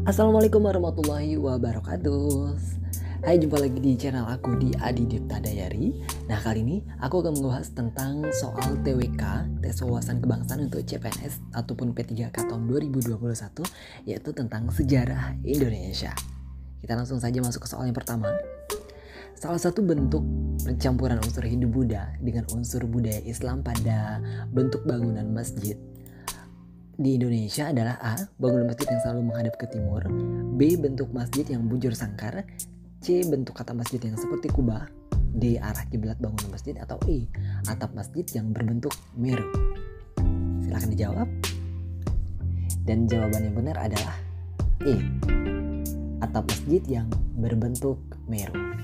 Assalamualaikum warahmatullahi wabarakatuh. Hai, jumpa lagi di channel aku di Adi Dipta Dayari. Nah, kali ini aku akan membahas tentang soal TWK, tes wawasan kebangsaan untuk CPNS ataupun P3K tahun 2021, yaitu tentang sejarah Indonesia. Kita langsung saja masuk ke soal yang pertama. Salah satu bentuk percampuran unsur Hindu Buddha dengan unsur budaya Islam pada bentuk bangunan masjid di Indonesia adalah A. Bangunan masjid yang selalu menghadap ke timur, B. Bentuk masjid yang bujur sangkar, C. Bentuk atap masjid yang seperti kubah, D. Arah kiblat bangunan masjid, atau E. Atap masjid yang berbentuk meru. Silahkan dijawab. Dan jawaban yang benar adalah E. Atap masjid yang berbentuk meru.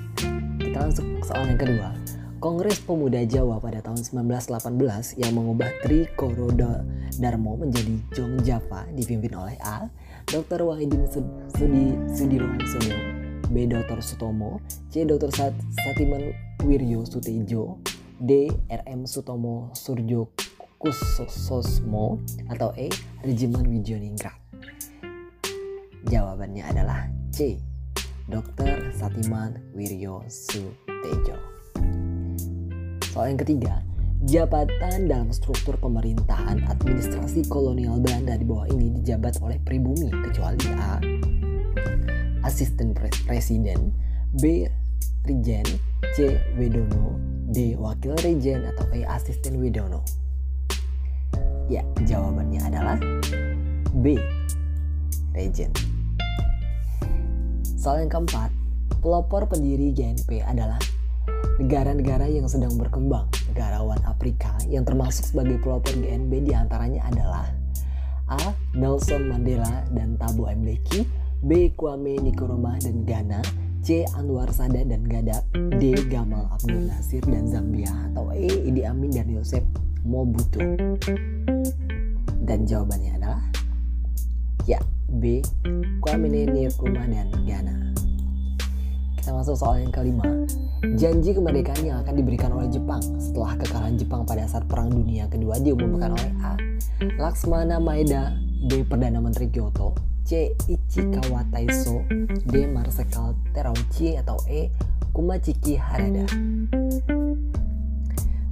Kita langsung ke soal yang kedua. Kongres Pemuda Jawa pada tahun 1918 yang mengubah Trikoro Darmo menjadi Jong Java dipimpin oleh A. Dr. Wahidin Sudirohusodo, B. Dr. Sutomo, C. Dr. Satiman Wiryo Sutejo, D. R.M. Sutomo Surjo Kusososmo, atau E. Regimen Widyoningrat. Jawabannya adalah C. Dr. Satiman Wiryo Sutejo. Soal yang ketiga, jabatan dalam struktur pemerintahan administrasi kolonial Belanda di bawah ini dijabat oleh pribumi kecuali A. Asisten Presiden, B. Regen, C. Wedono, D. Wakil Regen, atau E. Asisten Wedono. Ya, jawabannya adalah B. Regen. Soal yang keempat, pelopor pendiri GNP adalah negara-negara yang sedang berkembang. Negarawan Afrika yang termasuk sebagai pelopor GNP diantaranya adalah A. Nelson Mandela dan Thabo Mbeki, B. Kwame Nkrumah dan Ghana, C. Anwar Sadat dan Gaddafi, D. Gamal Abdel Nasir dan Zambia, atau E. Idi Amin dan Joseph Mobutu. Dan jawabannya adalah ya, B. Kwame Nkrumah dan Ghana. Kita masuk soal yang kelima. Janji kemerdekaan yang akan diberikan oleh Jepang setelah kekalahan Jepang pada saat Perang Dunia Kedua diumumkan oleh A. Laksmana Maeda, B. Perdana Menteri Kyoto, C. Ichikawa Taiso, D. Marsekal Terauchi, atau E. Kumachiki Harada.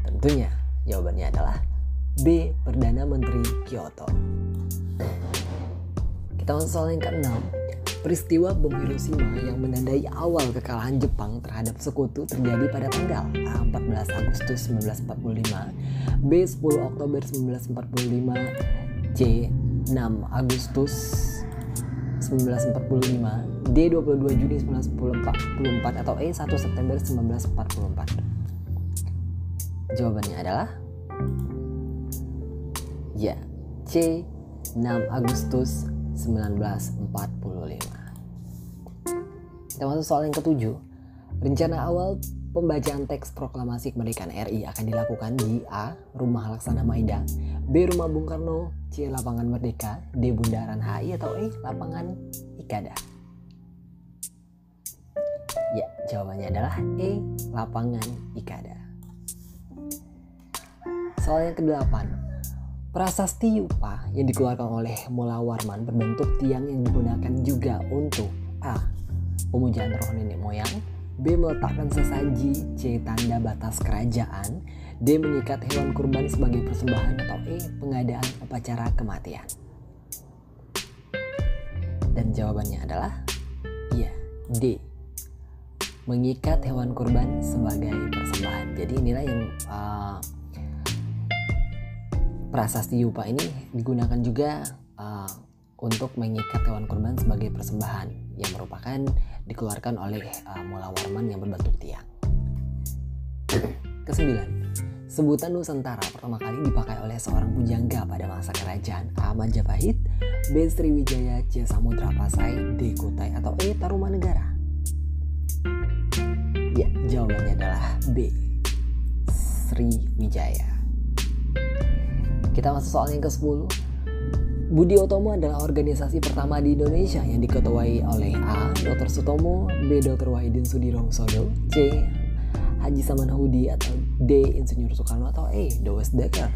Tentunya jawabannya adalah B. Perdana Menteri Kyoto. Kita masuk soal yang keenam. Peristiwa bom Hiroshima yang menandai awal kekalahan Jepang terhadap sekutu terjadi pada tanggal A. 14 Agustus 1945, B. 10 Oktober 1945, C. 6 Agustus 1945, D. 22 Juni 1944, atau E. 1 September 1944. Jawabannya adalah ya, C. 6 Agustus 1945. Kita masuk soal yang ketujuh. Rencana awal pembacaan teks proklamasi kemerdekaan RI akan dilakukan di A. Rumah Laksana Maida, B. Rumah Bung Karno, C. Lapangan Merdeka, D. Bundaran HI, atau E. Lapangan Ikada. Ya, jawabannya adalah E. Lapangan Ikada. Soal yang ke-8. Prasasti Yupa yang dikeluarkan oleh Mula Warman berbentuk tiang yang digunakan juga untuk A. Pemujaan roh nenek moyang, B. Meletakkan sesaji, C. Tanda batas kerajaan, D. Mengikat hewan kurban sebagai persembahan, atau E. Pengadaan upacara kematian. Dan jawabannya adalah iya, D. Mengikat hewan kurban sebagai persembahan. Jadi inilah yang prasasti Yupa ini digunakan juga untuk mengikat hewan kurban sebagai persembahan yang merupakan dikeluarkan oleh Mula Warman yang berbentuk tiang. Kesembilan, sebutan Nusantara pertama kali dipakai oleh seorang pujangga pada masa kerajaan A. Majapahit, B. Sriwijaya, C. Samudra Pasai, D. Kutai, atau E. Tarumanegara. Ya, jawabannya adalah B. Sriwijaya. Kita masuk soal yang ke-10. Budi Utomo adalah organisasi pertama di Indonesia yang diketuai oleh A. Dr. Sutomo, B. Dr. Wahidin Sudirohusodo, C. Haji Samanhudi, atau D. Insinyur Soekarno, atau E. Dowes Dekker.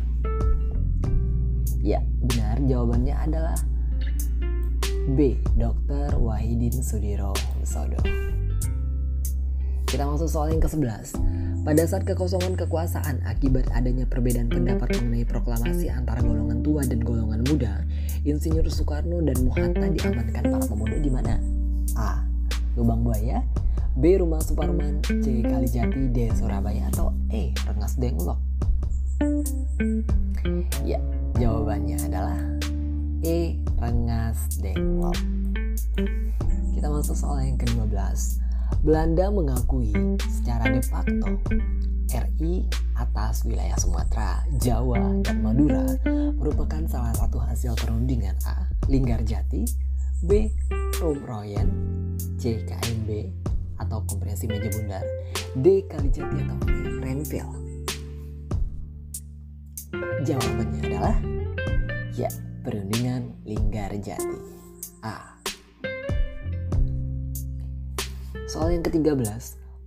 Ya, benar, jawabannya adalah B. Dr. Wahidin Sudirohusodo. Kita masuk soal yang ke-11. Pada saat kekosongan kekuasaan akibat adanya perbedaan pendapat mengenai proklamasi antara golongan tua dan golongan muda, Insinyur Soekarno dan Muhatta diamankan para pemuda di mana? A. Lubang Buaya, B. Rumah Suparman, C. Kalijati, D. Surabaya, atau E. Rengas Dengklok. Ya, jawabannya adalah E. Rengas Dengklok. Kita masuk soal yang ke-12. Belanda mengakui secara de facto RI atas wilayah Sumatera, Jawa, dan Madura merupakan salah satu hasil perundingan A. Linggarjati, B. Royan, C. KMB atau Komprehensif Meja Bundar, D. Kalijati atau E. Renville. Jawabannya adalah ya, perundingan Linggarjati A. Soal yang ke-13,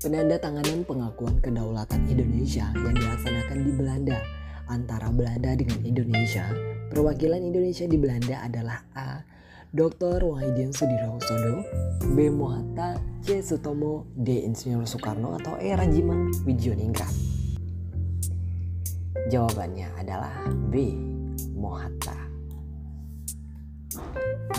penanda tanganan pengakuan kedaulatan Indonesia yang dilaksanakan di Belanda antara Belanda dengan Indonesia. Perwakilan Indonesia di Belanda adalah A. Dr. Wahidin Sudirohusodo, B. Muhatta, C. Sutomo, D. Insinyur Soekarno, atau E. Rajiman Wijodingrat. Jawabannya adalah B. Muhatta.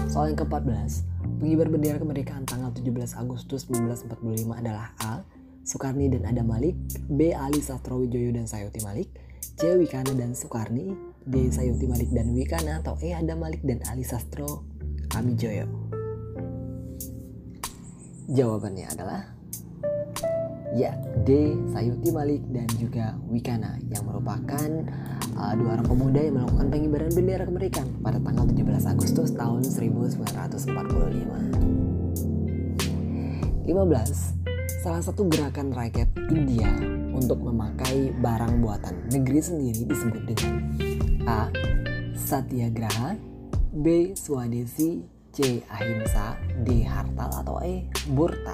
Soal yang ke-14, pengibar bendera kemerdekaan tanggal 17 Agustus 1945 adalah A. Soekarni dan Adam Malik, B. Ali Sastrowijoyo dan Sayuti Malik, C. Wikana dan Soekarni, D. Sayuti Malik dan Wikana, atau E. Adam Malik dan Ali Sastro Amijoyo. Jawabannya adalah ya, D. Sayuti Malik dan juga Wikana, yang merupakan dua orang pemuda yang melakukan pengibaran bendera kemerdekaan pada tanggal 17 Agustus tahun 1945. 15. Salah satu gerakan rakyat India untuk memakai barang buatan negeri sendiri disebut dengan A. Satyagraha, B. Swadesi, C. Ahimsa, D. Hartal, atau E. Burta.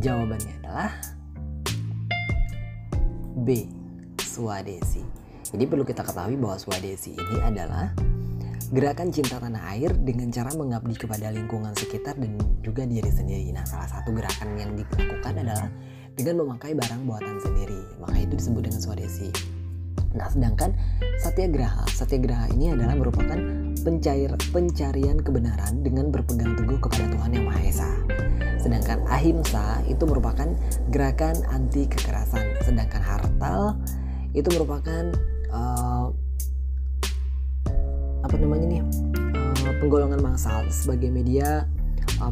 Jawabannya adalah B. Swadesi. Jadi perlu kita ketahui bahwa Swadesi ini adalah gerakan cinta tanah air dengan cara mengabdi kepada lingkungan sekitar dan juga diri sendiri. Nah, salah satu gerakan yang dilakukan adalah dengan memakai barang buatan sendiri. Maka itu disebut dengan Swadesi. Nah, sedangkan Satyagraha ini adalah merupakan pencarian kebenaran dengan berpegang teguh kepada Tuhan Yang Maha Esa. Sedangkan Ahimsa itu merupakan gerakan anti kekerasan. Sedangkan Hartal itu merupakan penggolongan massal sebagai media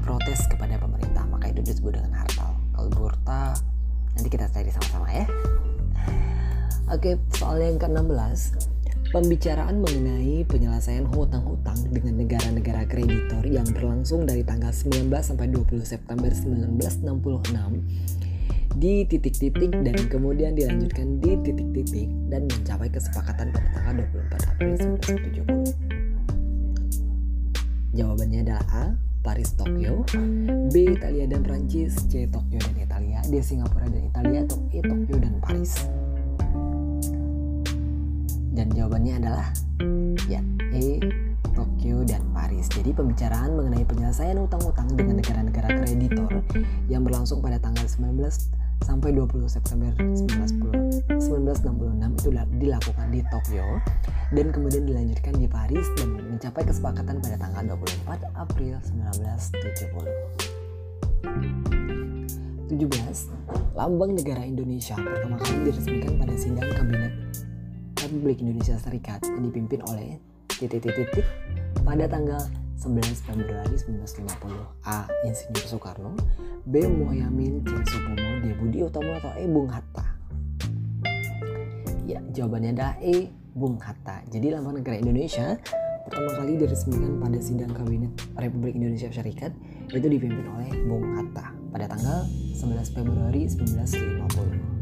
protes kepada pemerintah. Maka itu disebut dengan Hartal. Kalau Burta nanti kita cari sama-sama ya. Oke, soal yang ke-16. Pembicaraan mengenai penyelesaian hutang-hutang dengan negara-negara kreditor yang berlangsung dari tanggal 19 sampai 20 September 1966 di titik-titik dan kemudian dilanjutkan di titik-titik dan mencapai kesepakatan pada tanggal 24 April 1970. Jawabannya adalah A. Paris Tokyo, B. Italia dan Prancis, C. Tokyo dan Italia, D. Singapura dan Italia, atau E. Tokyo dan Paris. Dan jawabannya adalah ya, E. Tokyo dan Paris. Jadi pembicaraan mengenai penyelesaian hutang-hutang dengan negara-negara kreditor yang berlangsung pada tanggal 19 sampai 20 September 1966 itu dilakukan di Tokyo dan kemudian dilanjutkan di Paris dan mencapai kesepakatan pada tanggal 24 April 1970. 17. Lambang negara Indonesia pertama kali diresmikan pada sidang kabinet Republik Indonesia Serikat yang dipimpin oleh pada tanggal 11 Februari 1950. A. Insinyur Soekarno, B. Muhyiddin, C. Supomo, D. Budi Utomo, atau E. Bung Hatta. Ya, jawabannya adalah E. Bung Hatta. Jadi lambang negara Indonesia pertama kali diresmikan pada sidang kabinet Republik Indonesia Serikat itu dipimpin oleh Bung Hatta pada tanggal 11 Februari 1950.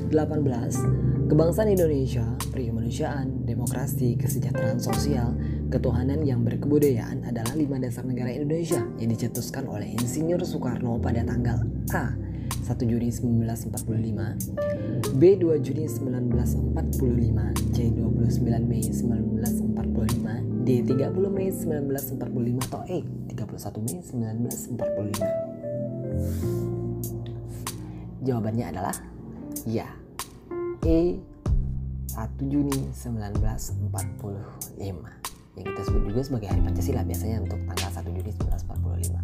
18. Kebangsaan Indonesia, perkemanusiaan, demokrasi, kesejahteraan sosial, ketuhanan yang berkebudayaan adalah 5 dasar negara Indonesia yang dicetuskan oleh Insinyur Soekarno pada tanggal A. 1 Juni 1945, B 2 Juni 1945, C 29 Mei 1945, D 30 Mei 1945, atau E 31 Mei 1945. Jawabannya adalah ya, E 1 Juni 1945, yang kita sebut juga sebagai Hari Pancasila biasanya untuk tanggal 1 Juni 1945.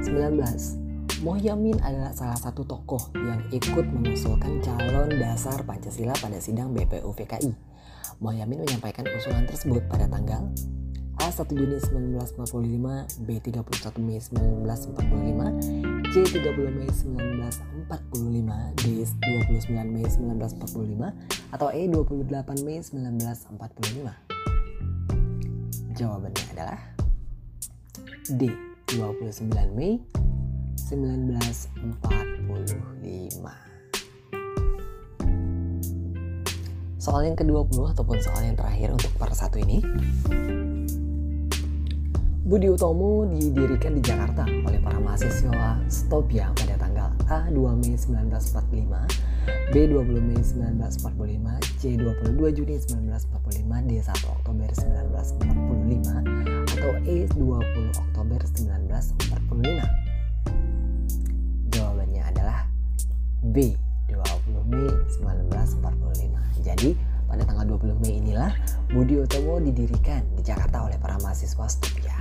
19. Mohyamin adalah salah satu tokoh yang ikut mengusulkan calon dasar Pancasila pada sidang BPUPKI. Mohyamin menyampaikan usulan tersebut pada tanggal A 1 Juni 1945, B 31 Mei 1945, C 30 Mei 1945, D 29 Mei 1945, atau E 28 Mei 1945. Jawabannya adalah D 29 Mei 1945. Soal yang ke-20 ataupun soal yang terakhir untuk part 1 ini. Budi Utomo didirikan di Jakarta oleh para mahasiswa Stopia pada tanggal A 2 Mei 1945, B 20 Mei 1945, C 22 Juni 1945, D 1 Oktober 1945, atau E 20 Oktober 1945. Jawabannya adalah B 20 Mei 1945. Jadi pada tanggal 20 Mei inilah Budi Utomo didirikan di Jakarta oleh para mahasiswa Stopia.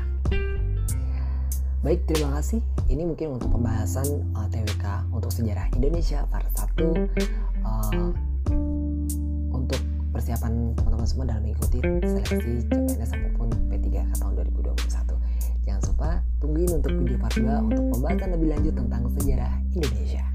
Baik, terima kasih. Ini mungkin untuk pembahasan TWK untuk sejarah Indonesia part 1 untuk persiapan teman-teman semua dalam mengikuti seleksi CPNS maupun P3K tahun 2021. Jangan lupa tungguin untuk video part 2 untuk pembahasan lebih lanjut tentang sejarah Indonesia.